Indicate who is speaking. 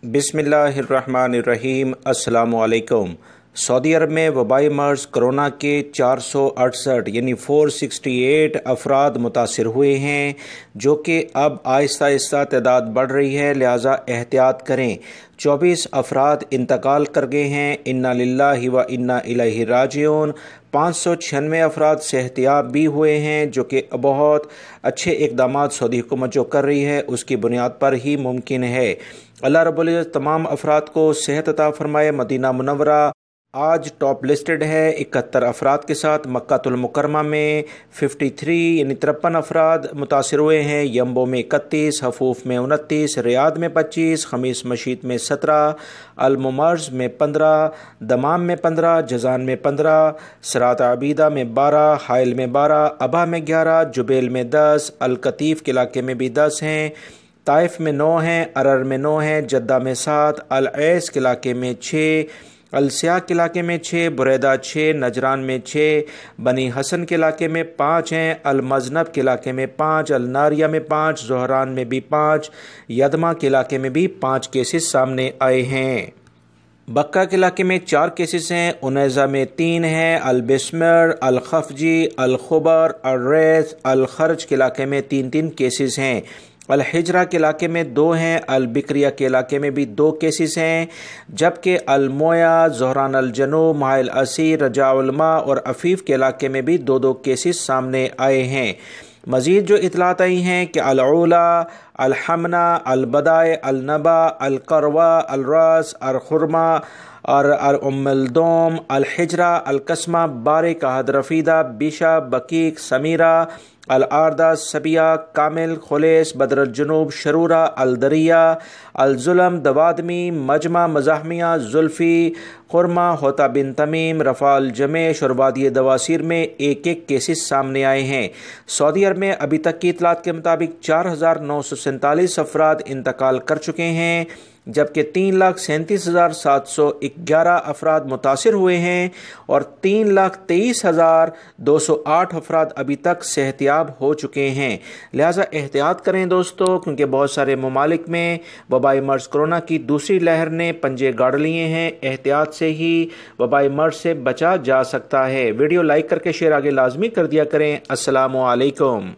Speaker 1: बिस्मिल्लाहिर्रहमानिर्रहीम। अस्सलामु अलैकुम। सऊदी अरब में वबाई मर्ज़ कोरोना के 468 यानी 468 अफराद मुतासिर हुए हैं, जो कि अब आहिस्ता आहिस्ता तादाद बढ़ रही है, लिहाजा एहतियात करें। 24 अफराद इंतकाल कर गए हैं। इन्ना लिल्लाहि व इन्ना इलैहि राजिऊन। 596 अफराद सेहतियाब भी हुए हैं, जो कि बहुत अच्छे इक़दाम सऊदी हुकूमत जो कर रही है उसकी बुनियाद पर ही मुमकिन है। अल्लाह रब्बुल इज़्ज़त तमाम अफराद को सेहत अता फरमाए। मदीना मुनव्वरा आज टॉप लिस्टेड है 71 अफराद के साथ। मक्कातुल मुकरमा में 53 यानी 53 अफराद मुतासिर हुए हैं। यम्बो में 31, हफूफ में 29, रियाद में 25, खमीस मशीद में 17, अलमुमर्ज में 15, दमाम में 15, जजान में 15, सरात आबीदा में 12, हाइल में 12, अबा में 11, जुबेल में 10, अलकतीफ़ के इलाके में भी 10 हैं, ताइफ में 9 हैं, अरर में 9 हैं, जद्दा में 7, अल-ऐस के इलाके में 6, अलसिया के इलाके में 6, बुरैदा 6, नजरान में 6, बनी हसन के इलाके में 5 हैं, अलमजनब के इलाके में 5, अलनारिया में 5, ज़ोहरान में भी 5, यदमा के इलाके में भी 5 केसेस सामने आए हैं। बक्का के इलाके में 4 केसेस हैं, उनैज़ा में 3 हैं, अलबिस्मर, अलखफजी, अलखुबर, अर्रेस, अलखर्ज के इलाके में 3-3 केसेस हैं। अल-हिजरा के इलाके में 2 हैं, अल-बिक्रिया के इलाके में भी 2 केसेस हैं, जबकि अल-मोया, ज़ोहरान अल-जनूब, माहिल असीर, रजाउल-मा और अफीफ के इलाके में भी 2-2 केसेस सामने आए हैं। मज़ीद जो इतलात आई हैं कि अल-उला, अल-हमना, अल-बदाए, अल-नबा, अल-करवा, अल-रास, अल-खुरमा और अल-उम्मुल-दोम, अल-हिजरा, अल-कस्मा, बारिक, हदरफीदा, बिशा, बकीक, समीरा, अल-आरदा, सबिया, कामिल, खुलेस, बदरुल-जुनूब, शरूरा, अल-दरिया, अल-जुलम, दवादमी, मजमा, मज़ाहमिया, जुल्फ़ी, खुरमा, होता बिन तमीम, रफ़ा अल-जमेश और वादी दवासीर में 1-1 केसेस सामने आए हैं। सऊदी अरब में अभी तक की इतलात के मुताबिक 4,947 अफराद इंतकाल कर चुके हैं, जबकि 3,37,711 अफराद मुतासिर हुए हैं और 3,23,208 अफराद अभी तक सेहतियाब हो चुके हैं। लिहाजा एहतियात करें दोस्तों, क्योंकि बहुत सारे ममालिक में वबाई मर्ज़ कोरोना की दूसरी लहर ने पंजे गाड़ लिए हैं। एहतियात से ही वबाई मर्ज़ से बचा जा सकता है। वीडियो लाइक करके शेयर आगे लाजमी कर दिया करें। अस्सलामु अलैकुम।